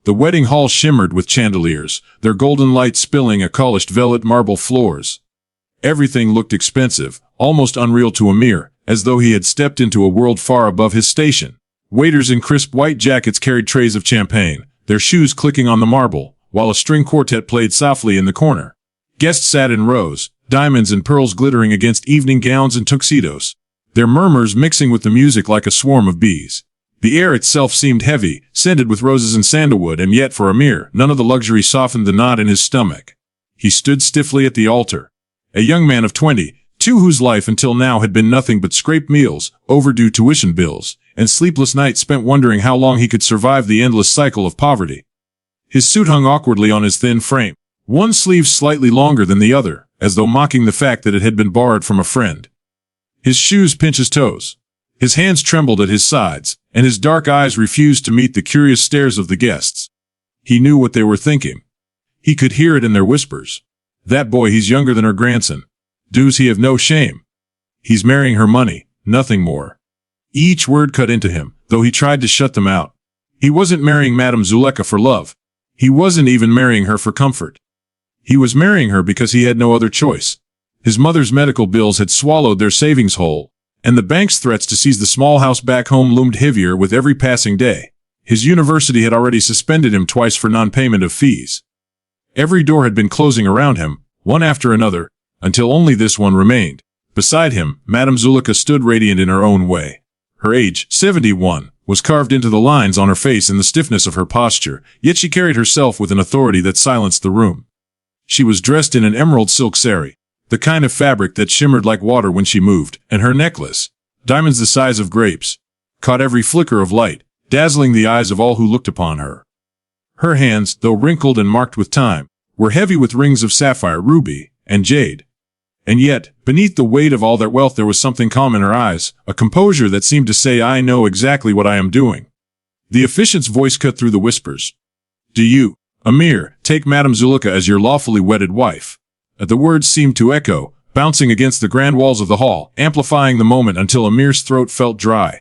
The wedding hall shimmered with chandeliers, their golden light spilling a polished velvet marble floors. Everything looked expensive, almost unreal to Amir, as though he had stepped into a world far above his station. Waiters in crisp white jackets carried trays of champagne, their shoes clicking on the marble, while a string quartet played softly in the corner. Guests sat in rows, diamonds and pearls glittering against evening gowns and tuxedos, their murmurs mixing with the music like a swarm of bees. The air itself seemed heavy, scented with roses and sandalwood, and yet for Amir, none of the luxury softened the knot in his stomach. He stood stiffly at the altar. A young man of 22 whose life until now had been nothing but scraped meals, overdue tuition bills, and sleepless nights spent wondering how long he could survive the endless cycle of poverty. His suit hung awkwardly on his thin frame, one sleeve slightly longer than the other, as though mocking the fact that it had been borrowed from a friend. His shoes pinched his toes. His hands trembled at his sides, and his dark eyes refused to meet the curious stares of the guests. He knew what they were thinking. He could hear it in their whispers. That boy, he's younger than her grandson. Does he have no shame? He's marrying her money, nothing more. Each word cut into him, though he tried to shut them out. He wasn't marrying Madam Zulekha for love. He wasn't even marrying her for comfort. He was marrying her because he had no other choice. His mother's medical bills had swallowed their savings whole, and the bank's threats to seize the small house back home loomed heavier with every passing day. His university had already suspended him twice for non-payment of fees. Every door had been closing around him, one after another, until only this one remained. Beside him, Madam Zulekha stood radiant in her own way. Her age, 71, was carved into the lines on her face and the stiffness of her posture, yet she carried herself with an authority that silenced the room. She was dressed in an emerald silk sari, the kind of fabric that shimmered like water when she moved, and her necklace, diamonds the size of grapes, caught every flicker of light, dazzling the eyes of all who looked upon her. Her hands, though wrinkled and marked with time, were heavy with rings of sapphire, ruby, and jade. And yet, beneath the weight of all that wealth there was something calm in her eyes, a composure that seemed to say, "I know exactly what I am doing." The officiant's voice cut through the whispers. "Do you, Amir, take Madam Zulekha as your lawfully wedded wife?" The words seemed to echo, bouncing against the grand walls of the hall, amplifying the moment until Amir's throat felt dry.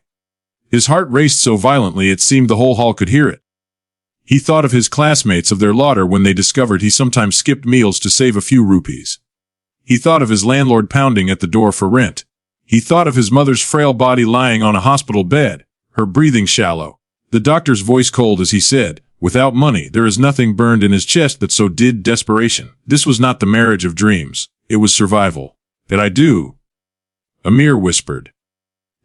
His heart raced so violently it seemed the whole hall could hear it. He thought of his classmates, of their laughter when they discovered he sometimes skipped meals to save a few rupees. He thought of his landlord pounding at the door for rent. He thought of his mother's frail body lying on a hospital bed, her breathing shallow, the doctor's voice cold as he said, "Without money, there is nothing," burned in his chest, but so did desperation. This was not the marriage of dreams. It was survival. "Did I do?" Amir whispered.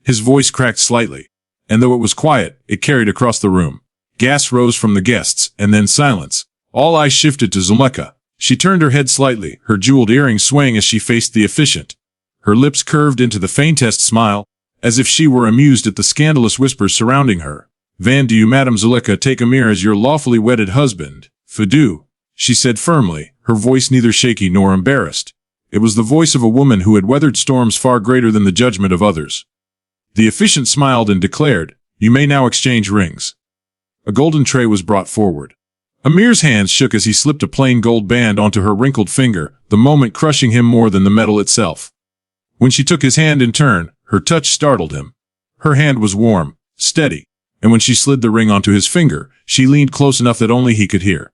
His voice cracked slightly, and though it was quiet, it carried across the room. Gasps rose from the guests, and then silence. All eyes shifted to Zulekha. She turned her head slightly, her jeweled earrings swaying as she faced the officiant. Her lips curved into the faintest smile, as if she were amused at the scandalous whispers surrounding her. "Do you, Madam Zulekha, take Amir as your lawfully wedded husband?" "Fadu," she said firmly, her voice neither shaky nor embarrassed. It was the voice of a woman who had weathered storms far greater than the judgment of others. The officiant smiled and declared, "You may now exchange rings." A golden tray was brought forward. Amir's hands shook as he slipped a plain gold band onto her wrinkled finger, the moment crushing him more than the metal itself. When she took his hand in turn, her touch startled him. Her hand was warm, steady, and when she slid the ring onto his finger, she leaned close enough that only he could hear.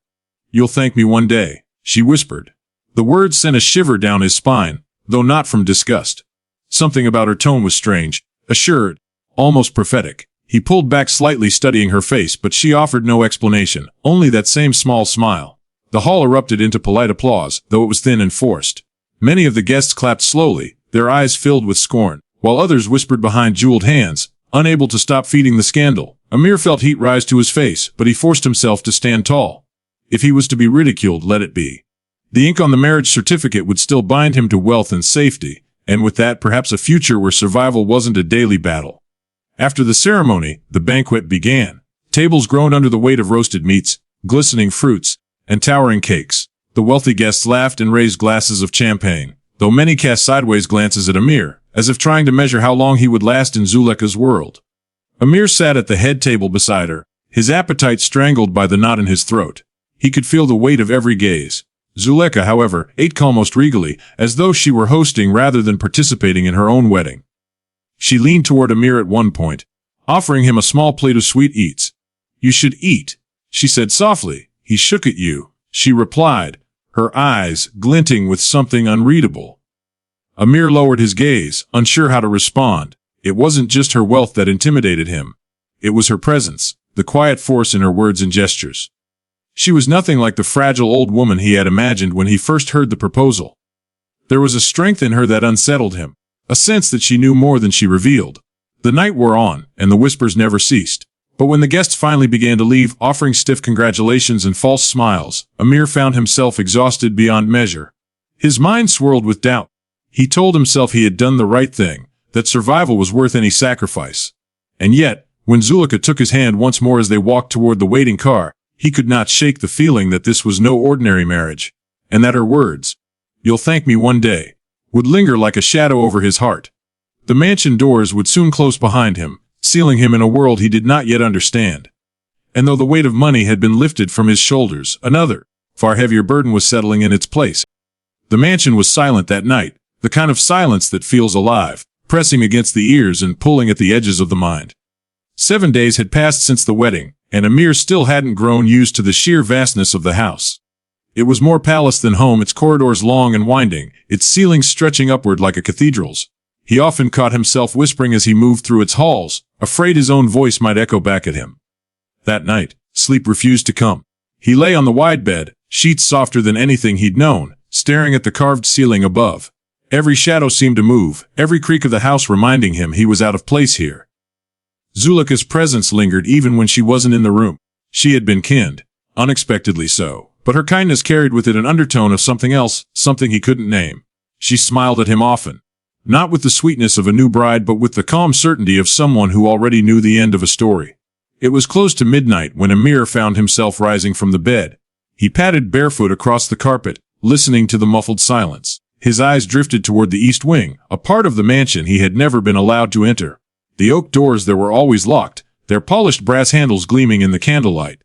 "You'll thank me one day," she whispered. The words sent a shiver down his spine, though not from disgust. Something about her tone was strange, assured, almost prophetic. He pulled back slightly, studying her face, but she offered no explanation, only that same small smile. The hall erupted into polite applause, though it was thin and forced. Many of the guests clapped slowly, their eyes filled with scorn, while others whispered behind jeweled hands, unable to stop feeding the scandal. Amir felt heat rise to his face, but he forced himself to stand tall. If he was to be ridiculed, let it be. The ink on the marriage certificate would still bind him to wealth and safety, and with that perhaps a future where survival wasn't a daily battle. After the ceremony, the banquet began. Tables groaned under the weight of roasted meats, glistening fruits, and towering cakes. The wealthy guests laughed and raised glasses of champagne, though many cast sideways glances at Amir, as if trying to measure how long he would last in Zulekha's world. Amir sat at the head table beside her, his appetite strangled by the knot in his throat. He could feel the weight of every gaze. Zulekha, however, ate almost regally, as though she were hosting rather than participating in her own wedding. She leaned toward Amir at one point, offering him a small plate of sweet eats. "You should eat," she said softly. He shook at you, she replied, her eyes glinting with something unreadable. Amir lowered his gaze, unsure how to respond. It wasn't just her wealth that intimidated him. It was her presence, the quiet force in her words and gestures. She was nothing like the fragile old woman he had imagined when he first heard the proposal. There was a strength in her that unsettled him, a sense that she knew more than she revealed. The night wore on, and the whispers never ceased. But when the guests finally began to leave, offering stiff congratulations and false smiles, Amir found himself exhausted beyond measure. His mind swirled with doubt. He told himself he had done the right thing, that survival was worth any sacrifice. And yet, when Zulekha took his hand once more as they walked toward the waiting car, he could not shake the feeling that this was no ordinary marriage, and that her words, "You'll thank me one day," would linger like a shadow over his heart. The mansion doors would soon close behind him, sealing him in a world he did not yet understand. And though the weight of money had been lifted from his shoulders, another, far heavier burden was settling in its place. The mansion was silent that night, the kind of silence that feels alive, pressing against the ears and pulling at the edges of the mind. 7 days had passed since the wedding, and Amir still hadn't grown used to the sheer vastness of the house. It was more palace than home, its corridors long and winding, its ceilings stretching upward like a cathedral's. He often caught himself whispering as he moved through its halls, afraid his own voice might echo back at him. That night, sleep refused to come. He lay on the wide bed, sheets softer than anything he'd known, staring at the carved ceiling above. Every shadow seemed to move, every creak of the house reminding him he was out of place here. Zulekha's presence lingered even when she wasn't in the room. She had been kind, unexpectedly so, but her kindness carried with it an undertone of something else, something he couldn't name. She smiled at him often, not with the sweetness of a new bride but with the calm certainty of someone who already knew the end of a story. It was close to midnight when Amir found himself rising from the bed. He padded barefoot across the carpet, listening to the muffled silence. His eyes drifted toward the east wing, a part of the mansion he had never been allowed to enter. The oak doors there were always locked, their polished brass handles gleaming in the candlelight.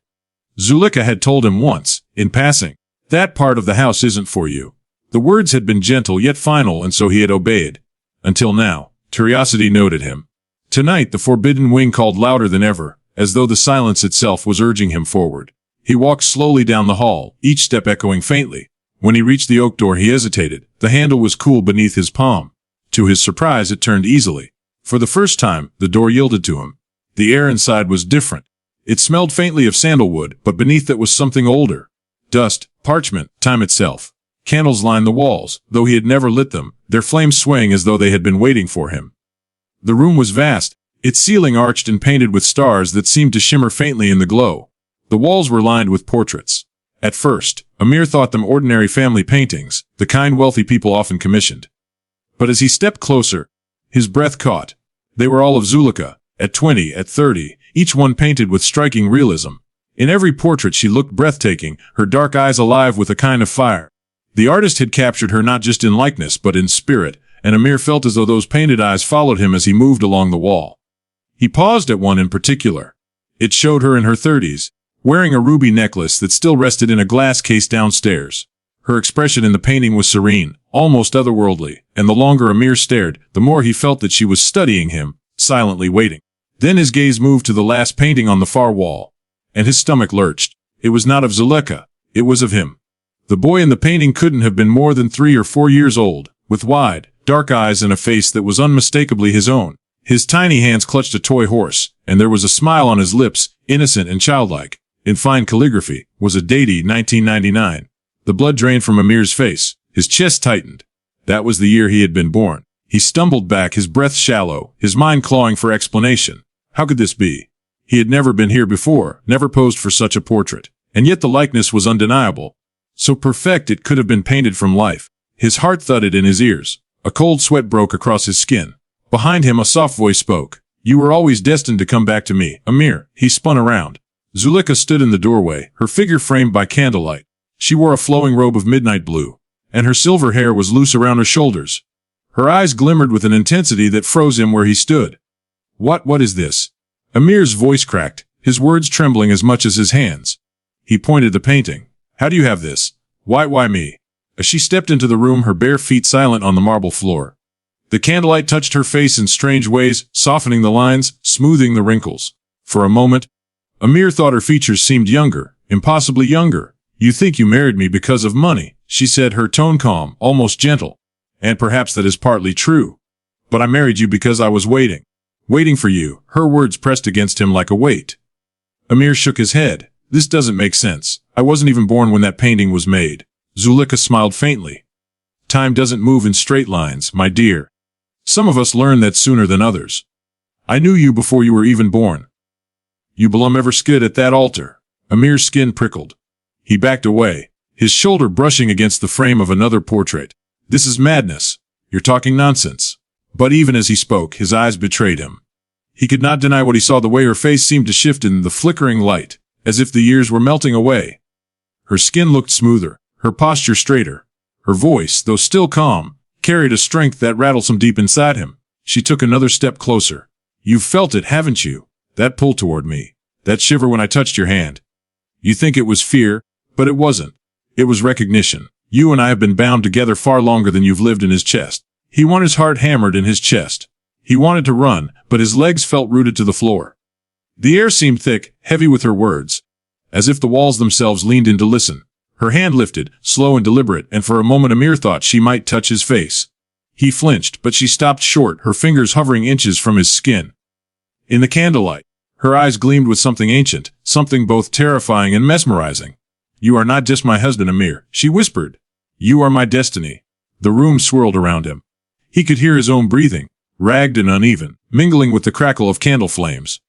Zulekha had told him once, in passing, "That part of the house isn't for you." The words had been gentle yet final, and so he had obeyed. Until now, curiosity noted him. Tonight the forbidden wing called louder than ever, as though the silence itself was urging him forward. He walked slowly down the hall, each step echoing faintly. When he reached the oak door he hesitated. The handle was cool beneath his palm. To his surprise it turned easily. For the first time, the door yielded to him. The air inside was different. It smelled faintly of sandalwood, but beneath it was something older. Dust, parchment, time itself. Candles lined the walls, though he had never lit them, their flames swaying as though they had been waiting for him. The room was vast, its ceiling arched and painted with stars that seemed to shimmer faintly in the glow. The walls were lined with portraits. At first, Amir thought them ordinary family paintings, the kind wealthy people often commissioned. But as he stepped closer, his breath caught. They were all of Zulekha, at 20, at 30, each one painted with striking realism. In every portrait she looked breathtaking, her dark eyes alive with a kind of fire. The artist had captured her not just in likeness but in spirit, and Amir felt as though those painted eyes followed him as he moved along the wall. He paused at one in particular. It showed her in her 30s, wearing a ruby necklace that still rested in a glass case downstairs. Her expression in the painting was serene, almost otherworldly, and the longer Amir stared, the more he felt that she was studying him, silently waiting. Then his gaze moved to the last painting on the far wall, and his stomach lurched. It was not of Zulekha, it was of him. The boy in the painting couldn't have been more than 3 or 4 years old, with wide, dark eyes and a face that was unmistakably his own. His tiny hands clutched a toy horse, and there was a smile on his lips, innocent and childlike. In fine calligraphy, was a datey 1999. The blood drained from Amir's face. His chest tightened. That was the year he had been born. He stumbled back, his breath shallow, his mind clawing for explanation. How could this be? He had never been here before, never posed for such a portrait. And yet the likeness was undeniable. So perfect it could have been painted from life. His heart thudded in his ears. A cold sweat broke across his skin. Behind him a soft voice spoke. "You were always destined to come back to me, Amir." He spun around. Zulekha stood in the doorway, her figure framed by candlelight. She wore a flowing robe of midnight blue, and her silver hair was loose around her shoulders. Her eyes glimmered with an intensity that froze him where he stood. What is this?" Amir's voice cracked, his words trembling as much as his hands. He pointed the painting. "How do you have this? Why me?" As she stepped into the room, her bare feet silent on the marble floor. The candlelight touched her face in strange ways, softening the lines, smoothing the wrinkles. For a moment, Amir thought her features seemed younger, impossibly younger. You think you married me because of money, she said, her tone calm, almost gentle. And perhaps that is partly true. But I married you because I was waiting. Waiting for you. Her words pressed against him like a weight. Amir shook his head. This doesn't make sense. I wasn't even born when that painting was made. Zulekha smiled faintly. Time doesn't move in straight lines, my dear. Some of us learn that sooner than others. I knew you before you were even born. You belum ever skid at that altar. Amir's skin prickled. He backed away, his shoulder brushing against the frame of another portrait. This is madness. You're talking nonsense. But even as he spoke, his eyes betrayed him. He could not deny what he saw, the way her face seemed to shift in the flickering light, as if the years were melting away. Her skin looked smoother, her posture straighter. Her voice, though still calm, carried a strength that rattled some deep inside him. She took another step closer. You've felt it, haven't you? That pull toward me. That shiver when I touched your hand. You think it was fear, but it wasn't. It was recognition. You and I have been bound together far longer than you've lived in his chest. He wanted his heart hammered in his chest. He wanted to run, but his legs felt rooted to the floor. The air seemed thick, heavy with her words, as if the walls themselves leaned in to listen. Her hand lifted, slow and deliberate, and for a moment Amir thought she might touch his face. He flinched, but she stopped short, her fingers hovering inches from his skin. In the candlelight, her eyes gleamed with something ancient, something both terrifying and mesmerizing. You are not just my husband, Amir, she whispered. You are my destiny. The room swirled around him. He could hear his own breathing, ragged and uneven, mingling with the crackle of candle flames.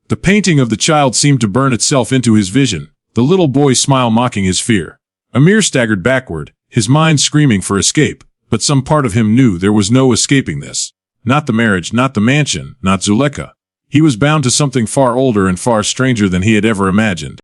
The painting of the child seemed to burn itself into his vision, the little boy's smile mocking his fear. Amir staggered backward, his mind screaming for escape, but some part of him knew there was no escaping this. Not the marriage, not the mansion, not Zulekha. He was bound to something far older and far stranger than he had ever imagined.